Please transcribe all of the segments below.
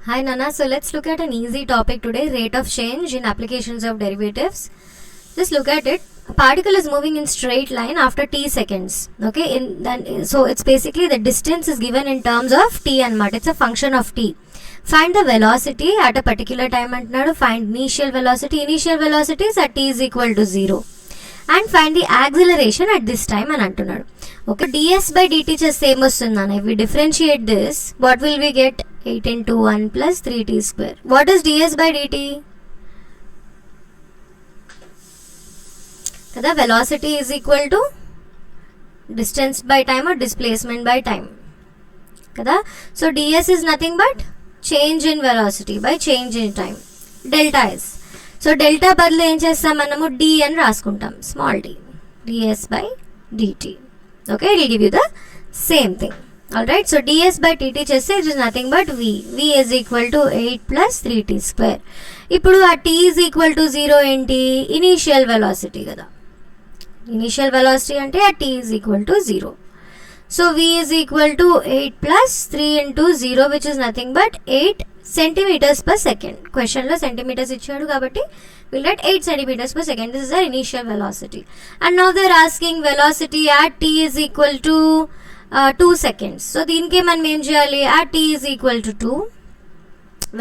Hi Nana, so let's look at an easy topic today, rate of change in applications of derivatives. Just look at it. A particle is moving in straight line after t seconds. Okay, so it's basically the distance is given in terms of t and mat. It's a function of t. Find the velocity at a particular time antunnadu. Find initial velocity. Initial velocity is at t is equal to 0. And find the acceleration at this time అని అంటున్నాడు. Okay, ds by dt చేస్తే ఏమొస్తుందన్న? If we differentiate this, what will we get? 8 into 1 plus 3t square. What is ds by dt? Kada velocity is equal to distance by time or displacement by time. Kada? So ds is nothing but change in velocity by change in time. Delta is. So delta బదులు ఏం చేస్తాం మనము d అని రాసుకుంటాం, small d, d s by d t. Okay, it will give you the same thing. All right, so d s by d t చేస్తే it is nothing but v is equal to 8 plus 3t square. ఇప్పుడు ఆ t is equal to 0 ఏంటి? Initial velocity కదా. Initial velocity అంటే ఆ t is equal to 0. So v is equal to 8 plus 3 into 0 which is nothing but 8 centimeters per second. Question lo centimeters ichadu kabatti we'll get 8 centimeters per second. This is our initial velocity. And now they're asking velocity at t is equal to 2 seconds. So deenki manam em cheyali? At t is equal to 2,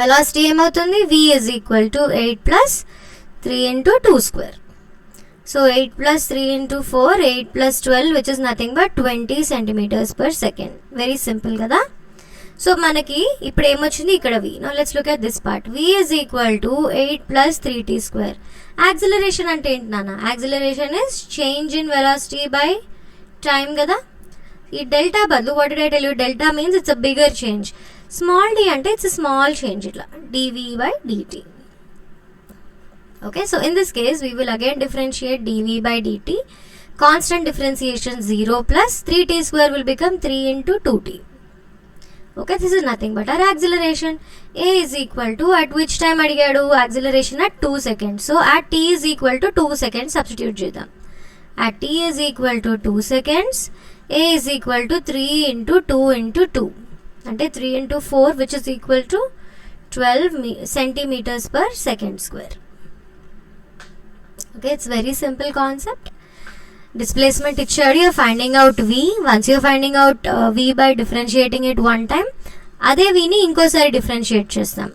velocity em avutundi? V is equal to 8 plus 3 into 2 square. So 8 plus 3 into 4, 8 plus 12 which is nothing but 20 centimeters per second. Very simple kada. So మనకి ఇప్పుడు ఏమొచ్చింది ఇక్కడ v. Now let's look at this part. v is equal to 8 plus 3t square. Acceleration అంటే ఏంటి నాన్న? Acceleration is change in velocity by time కదా. ఈ delta బదులు what did I tell you? Delta means it's a bigger change. Small d అంటే it's small change, ఇట్లా dv by dt. Okay, so in this case we will again differentiate dv by dt. Constant differentiation 0 plus 3t square will become 3 into 2t. Okay, this is nothing but our acceleration. A is equal to, at which time అడిగాడు? Acceleration at 2 seconds. So at t is equal to 2 seconds substitute చేద్దాం. At t is equal to 2 seconds, A is equal to 3 into 2 into 2. అంటే 3 into 4 which is equal to 12 centimeters per second square. Okay, it's very simple concept. Displacement ఇచ్చాడు, you're finding out v. Once you're finding out v by differentiating it one time, అదే v ని ఇంకోసారి differentiate చేస్తాం,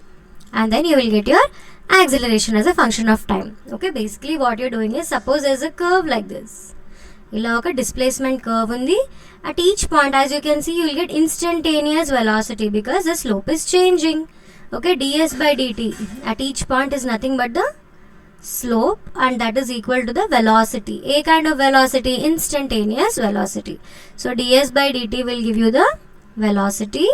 and then you will get your acceleration as a function of time. Okay, basically what you're doing is, suppose there's a curve like this. ఇలా ఒక displacement curve ఉంది. At each point, as you can see, you will get instantaneous velocity because the slope is changing. Okay, ds by dt at each point is nothing but the slope, and that is equal to the velocity. A kind of velocity, instantaneous velocity. So ds by dt will give you the velocity,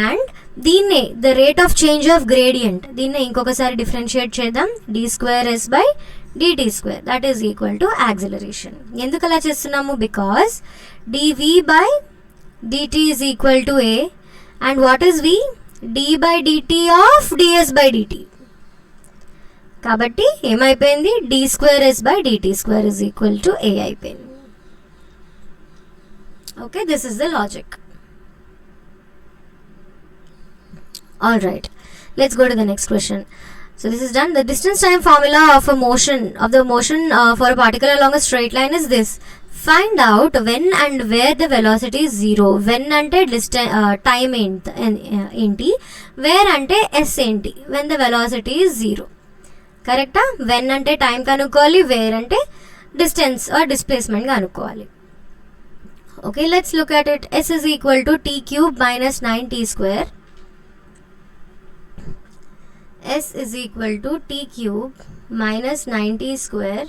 and దీన్నే the rate of change of gradient, దీన్నే ఇంకొకసారి differentiate చేద్దాం. d square s by dt square, that is equal to acceleration. ఎందుకు అలా చేస్తున్నాము? because dv by dt is equal to a, and what is v? d by dt of ds by dt. కాబట్టి ఏమైపోయింది? d square s by dt square is equal to a అయిపోయింది. Okay, this is the logic. All right, let's go to the next question. So this is done. The distance time formula of the motion for a particle along a straight line is this. Find out when and wear the velocity is 0. When అంటే time ఏంటి, wear అంటే s ఏంటి, when the velocity is 0. కరెక్టా? When అంటే time కనుక్కోవాలి, wear అంటే distance are displacement కనుక్కోవాలి. Okay, let's look at it. s is equal to t cube minus 9t square. s is equal to t cube minus 9t square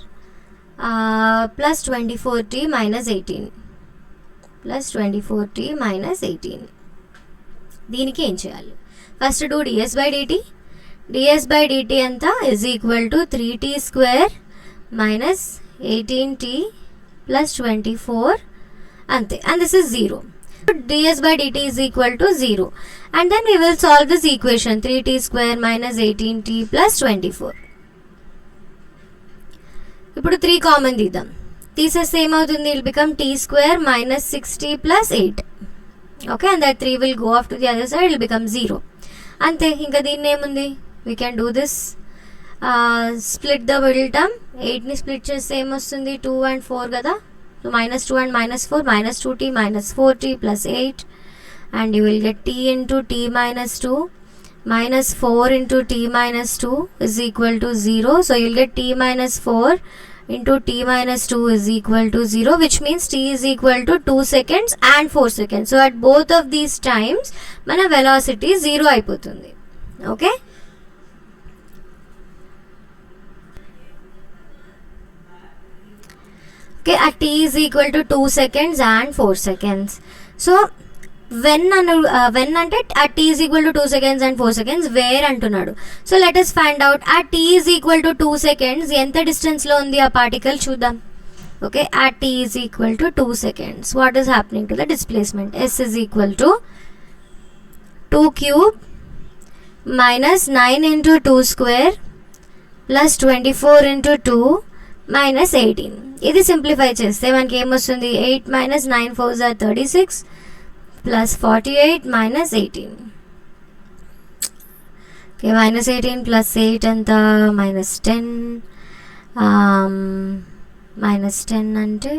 plus 24t minus 18 plus 24t minus 18. దీనికి ఏం చేయాలి? First do ds by dt. ds by dt అంతా is equal to 3t square minus 18t plus 24 అంతే, and this is 0. ds by dt is equal to 0, and then we will solve this equation 3t square minus 18t plus 24. ఇప్పుడు 3 common తీద్దాం. తీసేస్తే ఏమవుతుంది? it will become t square minus 6t plus 8. Okay, and that 3 will go off to the other side, it will become 0. అంతే. ఇంకా దీన్ని ఏముంది, we can do this. Split the middle term. 8ని split చేస్తే ఏమొస్తుంది, 2 and 4 కదా. So -2 and -4, -2t -4t plus 8, and you will get t into t minus 2 minus 4 into t minus 2 is equal to 0. So you will get t minus 4 into t minus 2 is equal to 0, which means t is equal to 2 seconds and 4 seconds. So at both of these times mana velocity 0 అయిపోతుంది. Okay. Okay, at t is equal to 2 seconds and 4 seconds. So when ante at t is equal to 2 seconds and 4 seconds, where antunnadu. So let us find out at t is equal to 2 seconds enta distance lo undi aa particle chuddam. Okay, at t is equal to 2 seconds, what is happening to the displacement? S is equal to 2 cube minus 9 into 2 square plus 24 into 2 minus 18. ఇది simplify చేస్తే మనకి ఏమొస్తుంది, 8 minus 9 4s are 36 plus 48 minus 18. Okay, minus 18 plus 8 ఎంత, minus 10. Minus 10 అంటే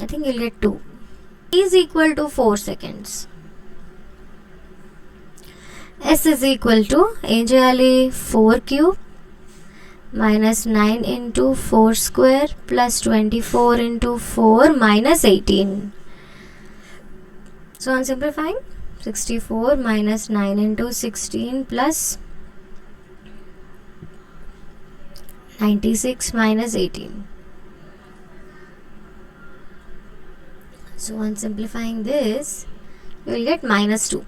I think you'll get 2. T is equal to 4 seconds. S is equal to ఏం చేయాలి, 4 cube minus 9 into 4 square plus 24 into 4 minus 18. So on simplifying, 64 minus 9 into 16 plus 96 minus 18. So on simplifying this, you will get minus 2.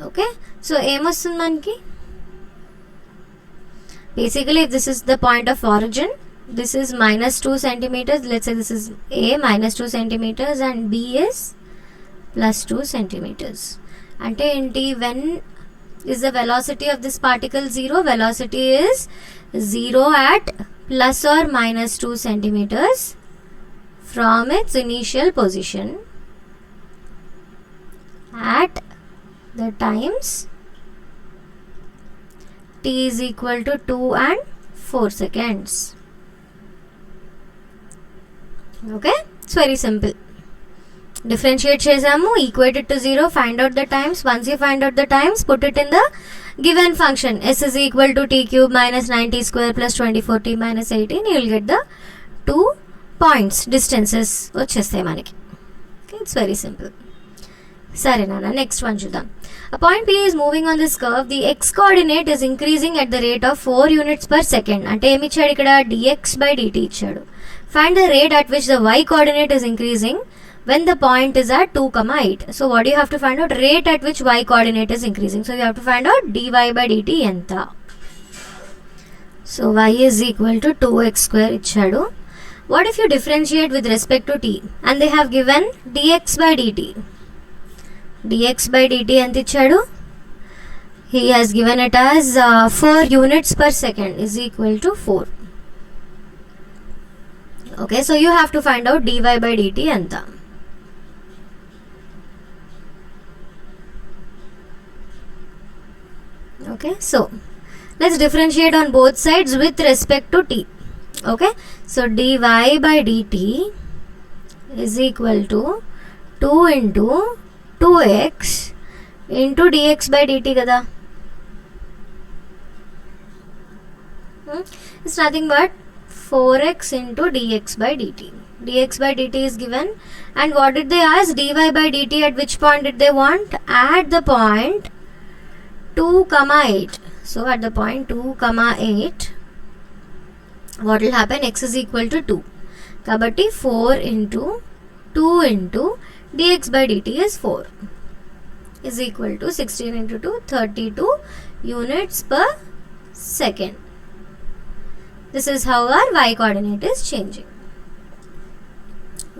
Okay, so ఏం వస్తుంది మనకి, basically if this is the point of origin, this is minus 2 centimeters. Let's say this is A, minus 2 centimeters, and B is plus 2 centimeters. Ante enti, when is the velocity of this particle 0? Velocity is 0 at plus or minus 2 centimeters from its initial position at the times t is equal to 2 and 4 seconds. Okay, it's very simple. Differentiate చేసాము, equate it to 0, find out the times. Once you find out the times, put it in the given function. S is equal to t cube minus 9t square plus 24t minus 18. You will get the 2 points, distances వచ్చేస్తాయి మనకి. Okay, it's very simple. సరే నాన్న, next one చూద్దాం. A point P is moving on this curve. The x coordinate is increasing at the rate of 4 units per second. అంటే ఏమి ఇచ్చాడు ఇక్కడ, dx by dt ఇచ్చాడు. Find the rate at which the y coordinate is increasing when the point is at 2,8. So what do you have to find out? Rate at which y coordinate is increasing. So you have to find out dy by dt ఎంత. So y is equal to 2x square ఇచ్చాడు. What if you differentiate with respect to t and they have given dx by dt? dx by dt ఎంత ఇచ్చాడు, he has given it as 4 units per second is equal to 4. Okay, so you have to find out dy by dt ఎంత. Okay, so let's differentiate on both sides with respect to t. Okay, so dy by dt is equal to 2 into 2x into dx by dt kada. It's nothing but 4x into dx by dt. dx by dt is given, and what did they ask? dy by dt at which point did they want? At the point 2,8. So at the point 2,8, what will happen? X is equal to 2. Kabatti 4 into 2 into dx by dt is 4 is equal to 16 into 2, 32 units per second. This is how our y coordinate is changing.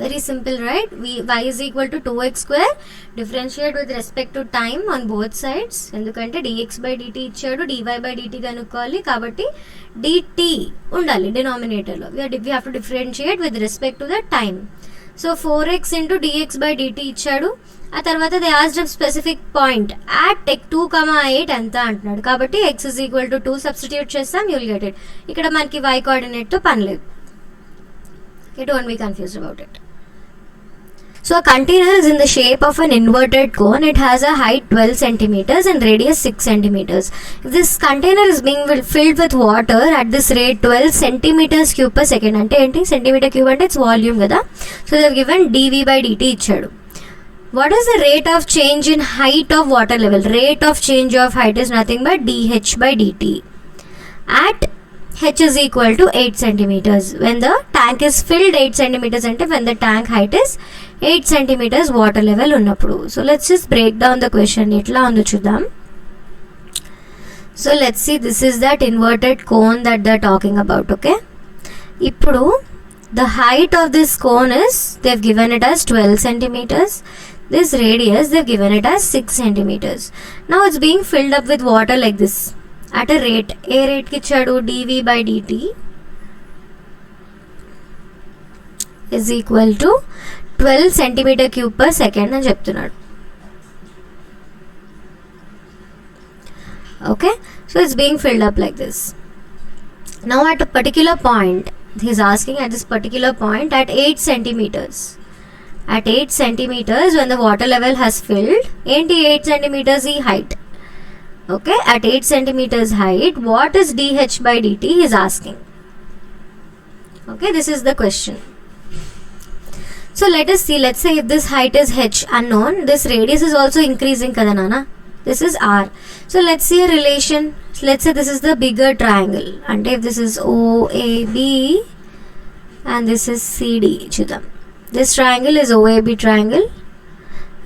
Very simple, right? Y is equal to 2x square. Differentiate with respect to time on both sides. ఎందుకంటే dx by dt ఇచ్చాడు, dy by dt కనుక్కోవాలి కాబట్టి dt ఉండాలి denominator లో. We have to differentiate with respect to the time. So 4x into dx by dt ఇచ్చాడు. ఆ తర్వాత they asked specific point at 2,8 ఎంత అంటున్నాడు. కాబట్టి x is equal to 2 substitute చేస్తాం, యుల్ గెట్ ఇట్. ఇక్కడ మనకి y కోఆర్డినేట్తో పని లేదు. Okay, don't be confused about it. So a container is in the shape of an inverted cone. It has a height 12 centimeters and radius 6 centimeters. If this container is being filled with water at this rate 12 centimeters cube per second, ante enti centimeter cube ante its volume kada. So they have given dv by dt ichadu. What is the rate of change in height of water level? Rate of change of height is nothing but dh by dt at h is equal to 8 centimeters. When the tank is filled 8 centimeters ante when the tank height is 8 centimeters water level ఉన్నప్పుడు. So let's just break down the question. ఎట్లా ఉందో చూద్దాం. So let's see, this is that inverted cone that they're talking about. Okay, ఇప్పుడు the height of this cone is, they've given it as 12 centimeters. This radius they've given it as 6 centimeters. Now it's being filled up with water like this at a rate. A rate కి ఇచ్చాడు? dv by dt is equal to 12 centimeter cube per second అని చెప్తున్నాడు. Okay, so it's being filled up like this. Now at a particular point, he's asking at this particular point at 8 centimeters. At 8 centimeters when the water level has filled, enti 8 centimeters ఈ height. Okay, at 8 centimeters height, what is dh by dt he is asking. Okay, this is the question. So let us see, let's say if this height is h unknown, this radius is also increasing kada nana. This is r. So let's see a relation. Let's say this is the bigger triangle, and if this is OAB and this is CD, chudam. This triangle is OAB triangle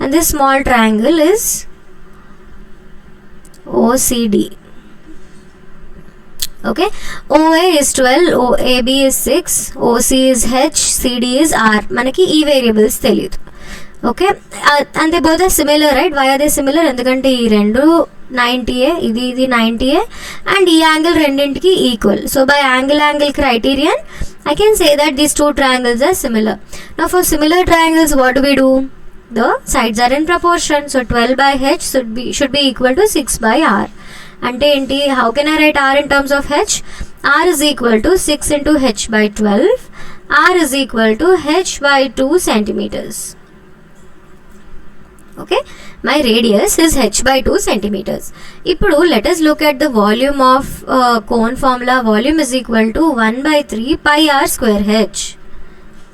and this small triangle is OCD. Okay, OA is 12, OAB is 6, OC is H, CD is R. మనకి ఈ variables తెలియదు. Okay, and they both are similar, right? Why are they similar? ఎందుకంటే ఈ రెండు 90ఏ, ఇది 90ఏ, and ఈ యాంగిల్ రెండింటికి equal. So by angle criterion I can say that these two triangles are similar. Now for similar triangles, what do we do? The sides are in proportion. So 12 by h should be equal to 6 by r. Ante enti, how can I write r in terms of h? R is equal to 6 into h by 12. R is equal to h by 2 centimeters. Okay, my radius is h by 2 centimeters. Ippudu let us look at the volume of cone formula. Volume is equal to 1 by 3 pi r square h.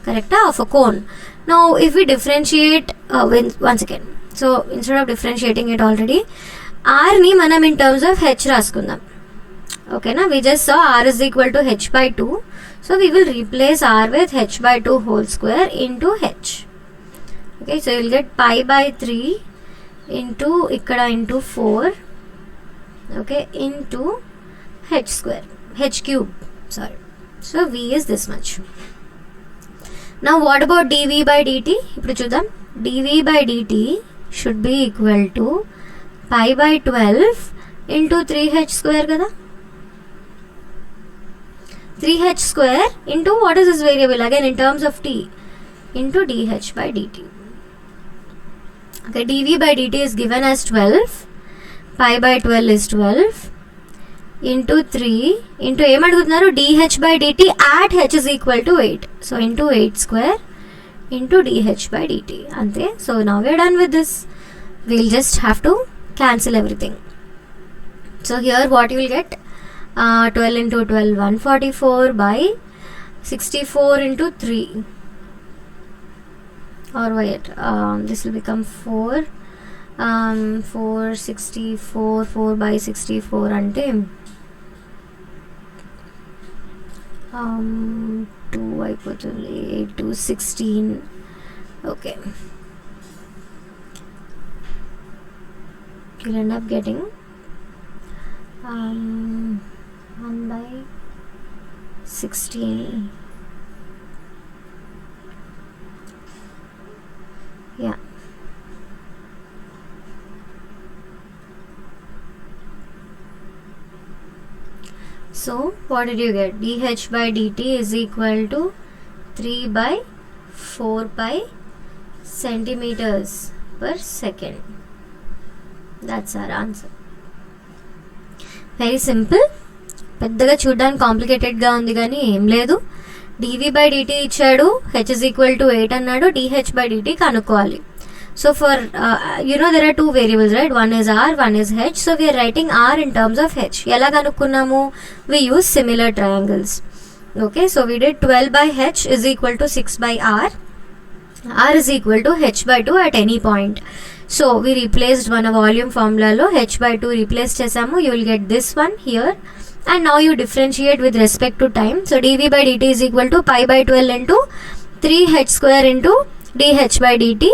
Correct? Of a cone. Now if we differentiate once again, so instead of differentiating it already, r ni manam in terms of h raskundam. Okay, now we just saw r is equal to h by 2. So we will replace r with h by 2 whole square into h. Okay, so you'll get pi by 3 into ikkada into 4, okay, into h square, h cube, sorry. So v is this much. Now what about dv by dt? Ippudu chudam. dv by dt should be equal to pi by 12 into 3h square kada. 3h square into what is this variable again in terms of t, into dh by dt. Okay, dv by dt is given as 12, pi by 12 is 12 into 3 into em adugutunnaru dh by dt at h is equal to 8. So into 8 square into dh by dt. Ante. So now we are done with this. We'll just have to cancel everything. So here what you will get, 12 into 12 144 by 64 into 3. Or wait, this will become 4, 464, 4 by 64 ante 2 అయిపోతుంది, 8 to 16. Okay, you'll end up getting 1 by 16. Yeah, so what did you get? dh by dt is equal to 3 by 4 pi centimeters per second. That's our answer. Very simple. పెద్దగా చూడడానికి కాంప్లికేటెడ్గా ఉంది కానీ ఏం లేదు. dv by dt ఇచ్చాడు, h is equal to 8 అన్నాడు, dh by dt కనుక్కోవాలి. So for there are two variables, right? One is r, one is h. So we are writing r in terms of h. ఎలా కనుక్కున్నాము? We use similar triangles. Okay, so we did 12 by h is equal to 6 by r. R is equal to h by 2 at any point. So we replaced one volume formula lo h by 2 replace chesamu. You will get this one here, and now you differentiate with respect to time. So dv by dt is equal to pi by 12 into 3h square into dh by dt,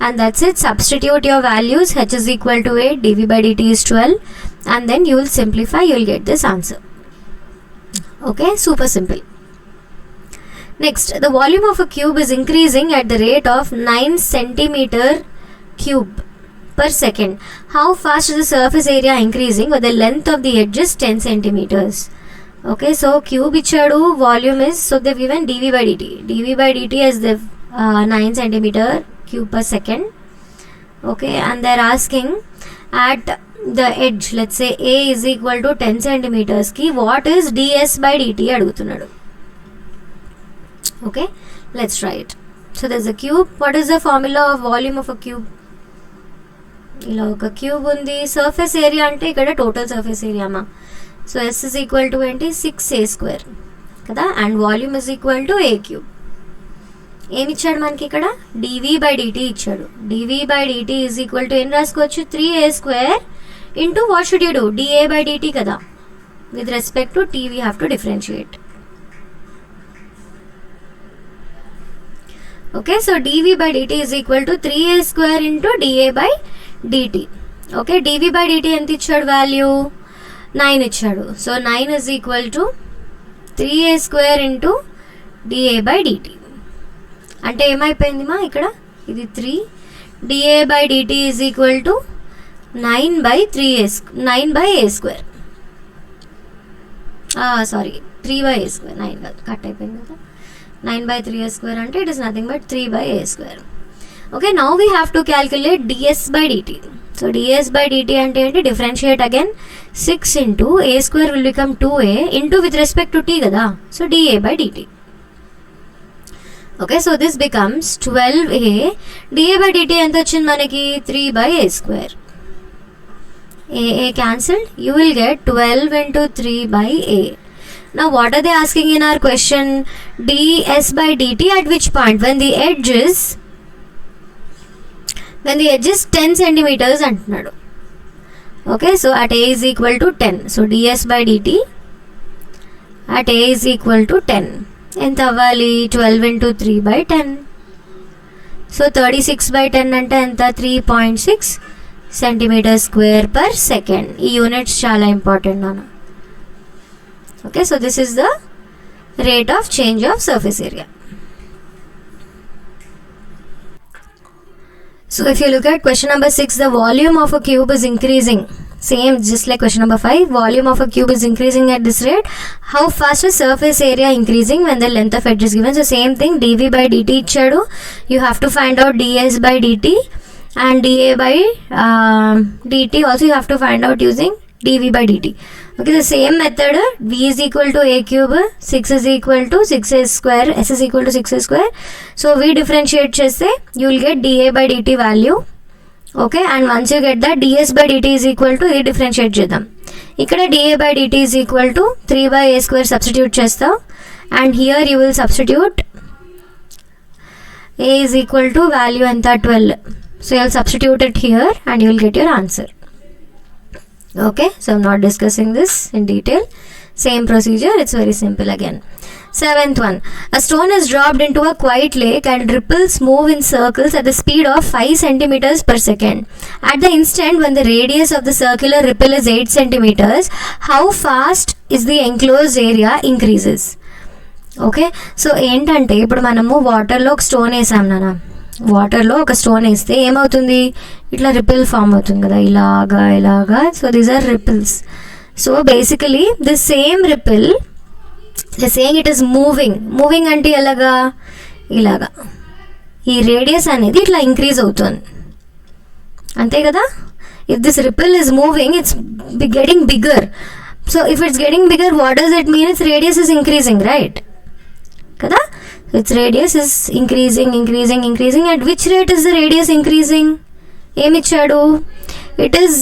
and that's it. Substitute your values. H is equal to 8, dv by dt is 12, and then you will simplify, you will get this answer. Okay, super simple. Next, the volume of a cube is increasing at the rate of 9 centimeter cube per second. How fast is the surface area increasing with the length of the edge is 10 centimeters? Okay, so cube ichadu, volume is, so they've given dv by dt. dv by dt is the 9 centimeter cube per second. Okay, and they're asking at the edge, let's say a is equal to 10 centimeters ki what is ds by dt adugutunnadu. Okay, let's try it. So there's a cube. What is the formula of volume of a cube? ఇలా ఒక cube ఉంది, surface area అంటే ఇక్కడ total surface area మా. So S is equal to ఏంటి 6a square కదా, and volume is equal to a cube. ఏమి ఇచ్చాడు మనకి ఇక్కడ? dv బై dt ఇచ్చాడు. dv by dt is equal to ఏం రాసుకోవచ్చు? 3a square into what should you do? da by dt కదా. With respect to t we have to differentiate. Okay, so dv by dt is equal to 3a square into da by dt. Okay, dv by dt ఎంత ఇచ్చాడు? Value 9 ఇచ్చాడు. So 9 is equal to 3a square into da by dt. అంటే ఏమైపోయింది మా ఇక్కడ? ఇది 3 da by dt is equal to 9 by a square. Sorry, 3 by a square. 9 కాదు, cut అయిపోయింది కదా. 9 by 3a square అంటే it is nothing but 3 by a square. Okay, now we have to calculate ds by dt. So ds by dt అంటే ఏంటి? Differentiate again. 6 into a square will become 2a into with respect to t కదా. So da by dt. Okay, so this becomes 12a. da by dt ఎంత వచ్చింది మనకి? 3 by a square. a cancelled. You will get 12 into 3 by a. Now what are they asking in our question? ds by dt at which point? When the edge is 10 centimeters అంటున్నాడు. Okay, so at a is equal to 10. So ds by dt at a is equal to 10. ఎంత అవ్వాలి? 12 into 3 by 10. So 36 by 10 అంటే ఎంత? 3.6 centimeters square per second. ఈ units చాలా important నాన్న. Okay, so this is the rate of change of surface area. So if you look at question number 6, the volume of a cube is increasing. Same, just like question number 5, volume of a cube is increasing at this rate. How fast is surface area increasing when the length of edge is given? So same thing, dv by dt ichadu. You have to find out ds by dt and da by dt also you have to find out using dv by dt. Okay, the same method, v is equal to a cube, 6 is equal to 6a square, s is equal to 6a square. So we differentiate cheste, you will get da by dt value. Okay, and once you get that, ds by dt is equal to, differentiate chedam. Ikkada da by dt is equal to 3 by a square substitute chestav, and here you will substitute a is equal to value anta 12. So you will substitute it here and you will get your answer. Okay, so I'm not discussing this in detail. Same procedure, it's very simple again. 7th one, a stone is dropped into a quiet lake and ripples move in circles at the speed of 5 centimeters per second. At the instant when the radius of the circular ripple is 8 centimeters, how fast is the enclosed area increases? Okay, so ఏంటంటే ఇప్పుడు మనము వాటర్లో ఒక stone వేసాం నాన్న. వాటర్లో ఒక stone వేస్తే ఏమవుతుంది? ఇట్లా రిపిల్ ఫామ్ అవుతుంది కదా, ఇలాగా ఇలాగా. So these are ripples. So basically the same ripple the saying it is moving. Moving అంటే ఎలాగా? ఇలాగా ఈ రేడియస్ అనేది ఇట్లా ఇంక్రీజ్ అవుతుంది, అంతే కదా. If this ripple is moving, it's getting bigger. So if it's getting bigger, what does it mean? Its radius is increasing, right కదా. Its radius is increasing increasing increasing. At which rate is the radius increasing? ఏమిచ్చాడు? It is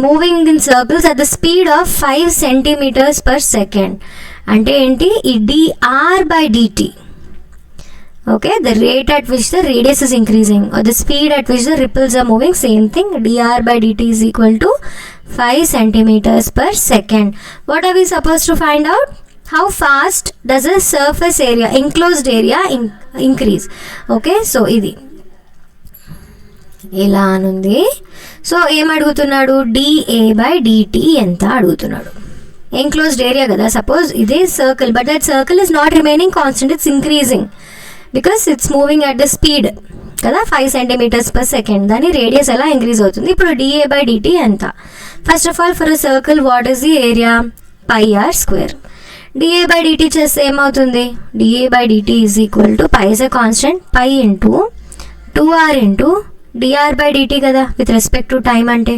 moving in circles at the speed of 5 centimeters per second. అంటే ఏంటి? ఈ dr/dt, okay, the rate at which the radius is increasing or the speed at which the ripples are moving, same thing. dr/dt is equal to 5 centimeters per second. What are we supposed to find out? How fast does a surface area, enclosed area increase? Okay, so ఇది ఇలా అనుంది. So ఏం అడుగుతున్నాడు? dA/dt ఎంత అడుగుతున్నాడు. Enclosed area కదా, suppose ఇదే circle, but that circle is not remaining constant, it's increasing because it's moving at the speed కదా, 5 centimeters per second. దాని రేడియస్ ఎలా ఇంక్రీజ్ అవుతుంది. ఇప్పుడు dA/dt ఎంత? First of all, for a circle what is the area? πr². dA/dt చేస్తే ఏమవుతుంది? dA/dt is equal to, pi is a constant, pi into 2r into dr/dt కదా, with respect to time అంటే.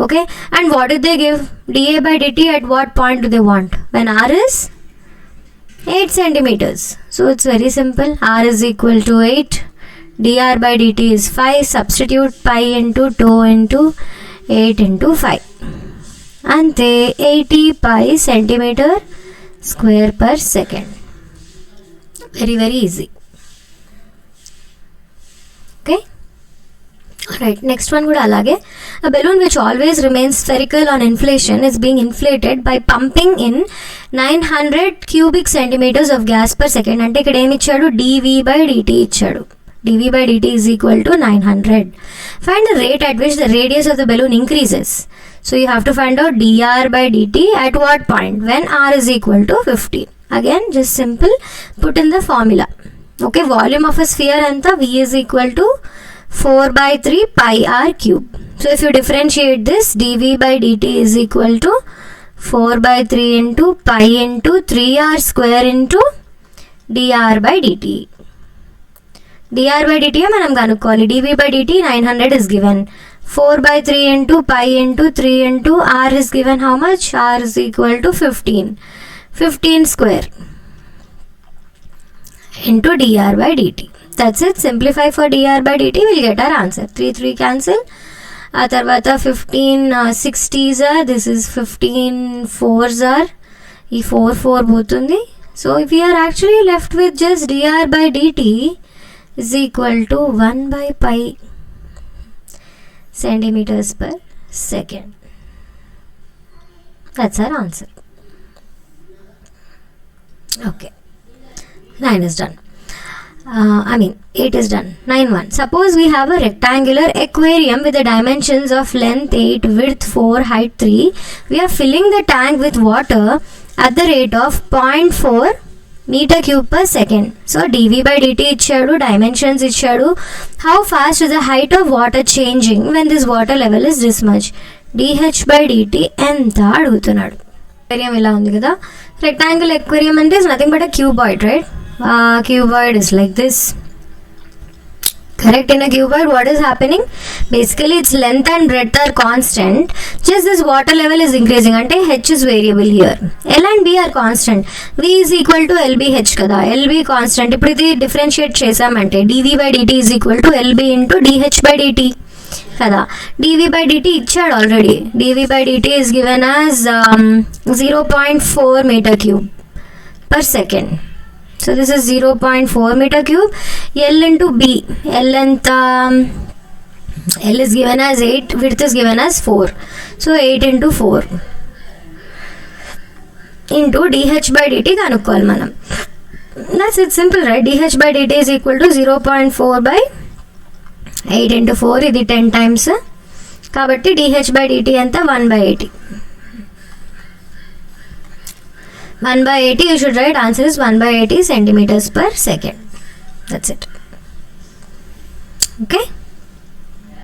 Okay, and what did they give? dA/dt at what point do they want? When r is 8 centimeters. So it's very simple. R is equal to 8. dr/dt is 5. Substitute pi into 2 into 8 into 5. Ante 80 pi centimeter square per second. Very, very easy. Okay. Alright, next one kuda alage. A balloon which always remains spherical on inflation is being inflated by pumping in 900 cubic centimeters of gas per second. Ante ikkada em ichchadu? dV/dt ichchadu. dV/dt is equal to 900. Find the rate at which the radius of the balloon increases. So you have to find out dr/dt at what point? When r is equal to 15. Again, just simple, put in the formula. Okay, volume of a sphere anta? V is equal to 4/3 pi r cube. So if you differentiate this, dV/dt is equal to 4/3 into pi into 3r square into dr/dt. dr/dt మనం కనుక్కోవాలి. dV/dt 900 is given. 4/3 into pi into 3 into r is given how much? r is equal to 15. 15 square into dr/dt. That's it. Simplify for dr/dt. We'll get our answer. 3 cancel. ఆ తర్వాత 15 60s are, this is 15 4s are, ఈ 4 పోతుంది. So if we are actually left with just dr/dt is equal to 1/pi centimeters per second. That's our answer. Okay, 9 is done. 8 is done. 9(1). Suppose we have a rectangular aquarium with the dimensions of length 8, width 4, height 3. We are filling the tank with water at the rate of 0.4 meter cube per second. So dV/dt ఇచ్చాడు, dimensions ఇచ్చాడు. How fast is the height of water changing when this water level is this much? dH/dt ఎంత అడుగుతున్నాడు. aquarium ఇలా ఉంది కదా. rectangle aquarium అంటే is nothing but a cuboid, right? Cuboid is like this. Correct. In a cuboid, what is happening? Basically, its length and breadth are constant. Just this water level is increasing. Ante h is variable here. L and b are constant. V is equal to LBH kada. LB constant. ఇప్పుడు ఇది differentiate చేసామంటే dV/dt is equal to LB into dH/dt కదా. dV/dt ఇచ్చాడు already. dV/dt is given as 0.4 meter cube per second. So this is 0.4 meter cube. L into B. L length, L is given as 8, width is given as 4. So 8 into 4 into dH/dt kanukkoli manam. That's it, simple, right? dH/dt is equal to 0.4 by 8 into 4. Idi 10 times. Kabatti dH/dt anta 1/80. 1/80, you should write answer is 1/80 centimeters per second. That's it. Okay.